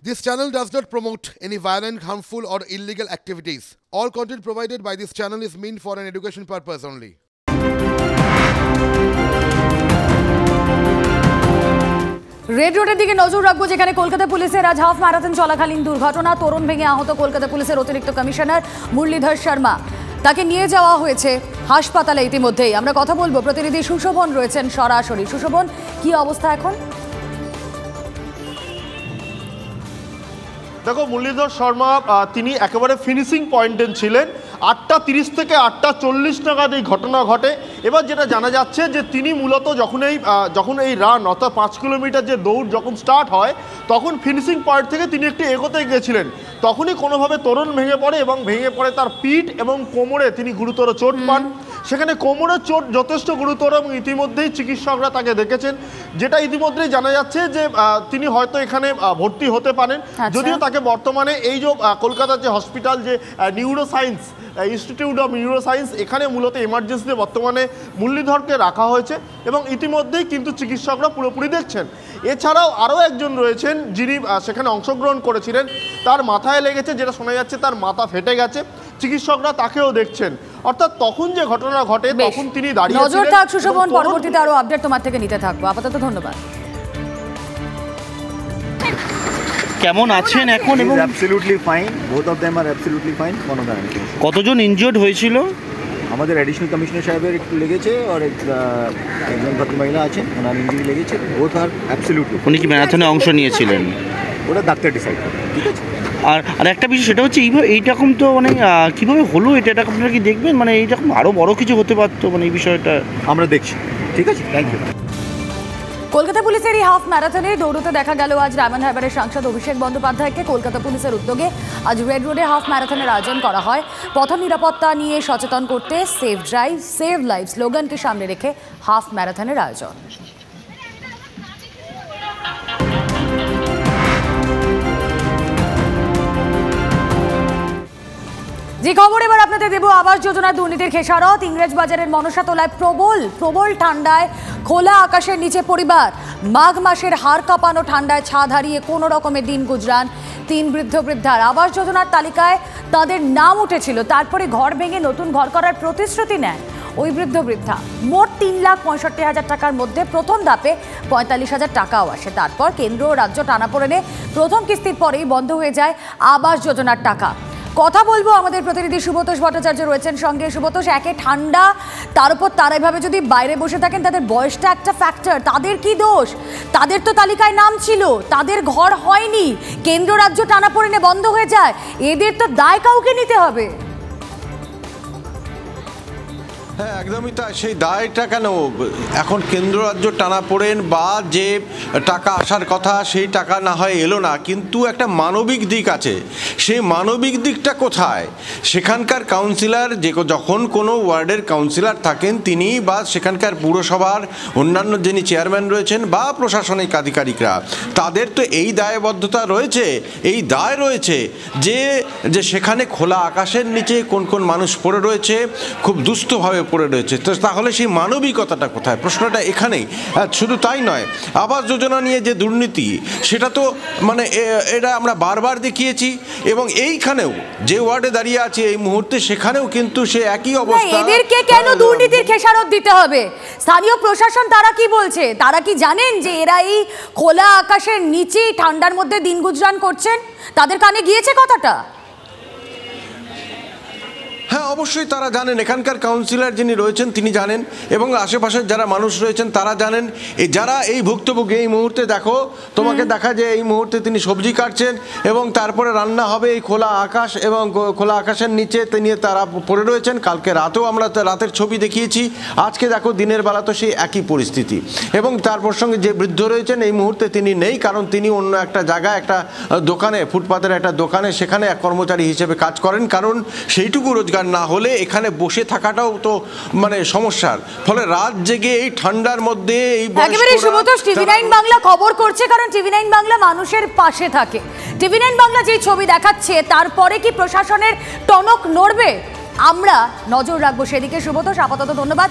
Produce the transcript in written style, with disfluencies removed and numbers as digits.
This channel does not promote any violent, harmful, or illegal activities. All content provided by this channel is meant for an education purpose only. Red রোডের দিকে নজর রাখবো, যেখানে কলকাতা পুলিশের আজ half marathon চলাকালীন দুর্ঘটনা, তোরণ ভেঙে আহত কলকাতা পুলিশের অতিরিক্ত কমিশনার মুরলীধর শর্মা। তাকে নিয়ে যাওয়া হয়েছে হাসপাতালে ইতিমধ্যেই। আমরা কথা বলবো, প্রতিনিধি সুশোভন রয়েছেন সরাসরি। সুশোভন, কি অবস্থা এখন? দেখো, মুরলীধর শর্মা তিনি একেবারে ফিনিশিং পয়েন্টে ছিলেন। 8:30 থেকে 8:40 নাগাদ এই ঘটনা ঘটে। এবার যেটা জানা যাচ্ছে যে তিনি মূলত যখন এই রান অর্থাৎ 5 কিলোমিটার যে দৌড় যখন স্টার্ট হয়, তখন ফিনিশিং পয়েন্ট থেকে তিনি একটু এগোতে গিয়েছিলেন। তখনই কোনোভাবে তোরণ ভেঙে পড়ে এবং ভেঙে পড়ে তার পিঠ এবং কোমরে তিনি গুরুতর চোট পান। সেখানে কোমরের চোট যথেষ্ট গুরুতর এবং ইতিমধ্যেই চিকিৎসকরা তাকে দেখেছেন। যেটা ইতিমধ্যেই জানা যাচ্ছে যে তিনি হয়তো এখানে ভর্তি হতে পারেন, যদিও তাকে বর্তমানে এই যে কলকাতার যে হসপিটাল, যে নিউরোসায়েন্স ইনস্টিটিউট অফ নিউরোসায়েন্স, এখানে মূলত এমার্জেন্সিতে বর্তমানে মুরলীধরকে রাখা হয়েছে এবং ইতিমধ্যেই কিন্তু চিকিৎসকরা পুরোপুরি দেখছেন। এছাড়াও আরও একজন রয়েছেন যিনি সেখানে অংশগ্রহণ করেছিলেন, তার মাথায় লেগেছে, যেটা শোনা যাচ্ছে তার মাথা ফেটে গেছে। চিকিৎসকরা তাকেও দেখছেন। অর্থাৎ তখন যে ঘটনা ঘটে তখন তিনি দাঁড়িয়ে ছিলেন। নজর থাক সুশোভন, পরবর্তীতে আরো আপডেট তোমার থেকে নিতে থাকবো। আপাতত ধন্যবাদ। কেমন আছেন এখন? এবং absolutely fine, both of them are absolutely fine. কোনো দাঁড়ান, কতজন ইনজিওর্ড হয়েছিল? আমাদের অ্যাডিশনাল কমিশনার সাহেবের একটু লেগেছে আর একজন ভদ্রমহিলা আছেন, ওনার ইঞ্জুরি লেগেছে। বোথ আর অ্যাবসলিউটলি। উনি কি ম্যারাথনে অংশ নিয়েছিলেন? ওটা ডাক্তার ডিসাইড করে, ঠিক আছে। আর একটা বিষয়, সেটা হচ্ছে এইরকম তো মানে কীভাবে হলো এটা আপনারা কি দেখবেন? মানে এইরকম আরও বড় কিছু হতে পারতো, মানে এই বিষয়টা আমরা দেখছি। ঠিক আছে, থ্যাংক ইউ। কলকাতা পুলিশের এই হাফ ম্যারাথনে দৌড়তে দেখা গেল আজ ডায়মন্ড হারবারের সাংসদ অভিষেক বন্দ্যোপাধ্যায়কে। কলকাতা পুলিশের উদ্যোগে আজ রেড রোডে হাফ ম্যারাথনের আয়োজন করা হয়। পথ নিরাপত্তা নিয়ে সচেতন করতে সেভ ড্রাইভ সেভ লাইফ স্লোগানকে সামনে রেখে হাফ ম্যারাথনের আয়োজন। যে খবর এবার আপনাদের দেব, আবাস যোজনার দুর্নীতির খেসারত। ইংরেজবাজারের মনসাতলায় প্রবল ঠান্ডায় খোলা আকাশের নিচে পরিবার। মাঘ মাসের হাড় কাঁপানো ঠান্ডায় ছাদ হারিয়ে কোনো রকমের দিন গুজরান 3 বৃদ্ধ বৃদ্ধার। আবাস যোজনার তালিকায় তাদের নাম উঠেছিল, তারপরে ঘর ভেঙে নতুন ঘর করার প্রতিশ্রুতি নেন ওই বৃদ্ধ বৃদ্ধা। মোট 3,65,000 টাকার মধ্যে প্রথম ধাপে 45,000 টাকাও আসে। তারপর কেন্দ্র ও রাজ্য টানাপোড়েনে প্রথম কিস্তির পরেই বন্ধ হয়ে যায় আবাস যোজনার টাকা। কথা বলবো, আমাদের প্রতিনিধি সুব্রতোষ ভট্টাচার্য রয়েছেন সঙ্গে। সুব্রতোষ, একে ঠান্ডা, তার উপর তারা এভাবে যদি বাইরে বসে থাকেন, তাদের বয়সটা একটা ফ্যাক্টর। তাদের কি দোষ? তাদের তো তালিকায় নাম ছিল, তাদের ঘর হয়নি, কেন্দ্র রাজ্য টানাপোড়েনে বন্ধ হয়ে যায়, এদের তো দায় কাউকে নিতে হবে। হ্যাঁ, একদমই তাই। সেই দায়টা কেন এখন কেন্দ্র রাজ্য টানাপোড়েন বা যে টাকা আসার কথা সেই টাকা না হয় এলো না, কিন্তু একটা মানবিক দিক আছে। সেই মানবিক দিকটা কোথায়? সেখানকার কাউন্সিলর যখন কোনো ওয়ার্ডের কাউন্সিলর থাকেন, তিনি বা সেখানকার পুরসভার অন্যান্য যিনি চেয়ারম্যান রয়েছেন বা প্রশাসনিক আধিকারিকরা, তাদের তো এই দায়বদ্ধতা রয়েছে, এই দায় রয়েছে যে সেখানে খোলা আকাশের নিচে কোন কোন মানুষ পড়ে রয়েছে, খুব দুস্থভাবে পড়ে রয়েছে। তো তাহলে সেই মানবিকতাটা কোথায়? প্রশ্নটা এখানেই। শুধু তাই নয়, আবাস যোজনা নিয়ে যে দুর্নীতি, সেটা তো মানে এটা আমরা বারবার দেখিয়েছি এবং এইখানেও যে ওয়ার্ডে দাঁড়িয়ে আছে এই মুহূর্তে, সেখানেও কিন্তু সে একই অবস্থা। এদেরকে কেন দুর্নীতির খেসারত দিতে হবে? স্থানীয় প্রশাসন তারা কি বলছে? তারা কি জানেন যে এরা এই খোলা আকাশের নিচে ঠান্ডার মধ্যে দিন গুজরান করছেন? তাদের কানে গিয়েছে কথাটা? হ্যাঁ, অবশ্যই তারা জানেন। এখানকার কাউন্সিলর যিনি রয়েছেন তিনি জানেন এবং আশেপাশের যারা মানুষ রয়েছেন তারা জানেন। যারা এই ভুক্তভোগী, এই মুহূর্তে দেখো, তোমাকে দেখা যায় এই মুহূর্তে তিনি সবজি কাটছেন এবং তারপরে রান্না হবে এই খোলা আকাশ এবং খোলা আকাশের নিচে তিনি তারা পড়ে রয়েছেন। কালকে রাতেও আমরা রাতের ছবি দেখিয়েছি, আজকে দেখো দিনের বেলা তো সেই একই পরিস্থিতি। এবং তারপর সঙ্গে যে বৃদ্ধ রয়েছেন এই মুহূর্তে তিনি নেই, কারণ তিনি অন্য একটা জায়গায়, একটা দোকানে, ফুটপাতের একটা দোকানে, সেখানে এক কর্মচারী হিসেবে কাজ করেন। কারণ সেইটুকু রোজগার না হলে এখানে বসে থাকাটাও তো মানে সমস্যার। ফলে রাত জেগে এই ঠান্ডার মধ্যে একেবারে সুব্রতোষ, টিভি9 বাংলা খবর করছে, কারণ টিভি9 বাংলা মানুষের পাশে থাকে। টিভি9 বাংলা যে ছবি দেখাচ্ছে, তারপরে কি প্রশাসনের টনক নড়বে? আমরা নজর রাখবো সেদিকে। সুব্রতোষ, আপাতত ধন্যবাদ।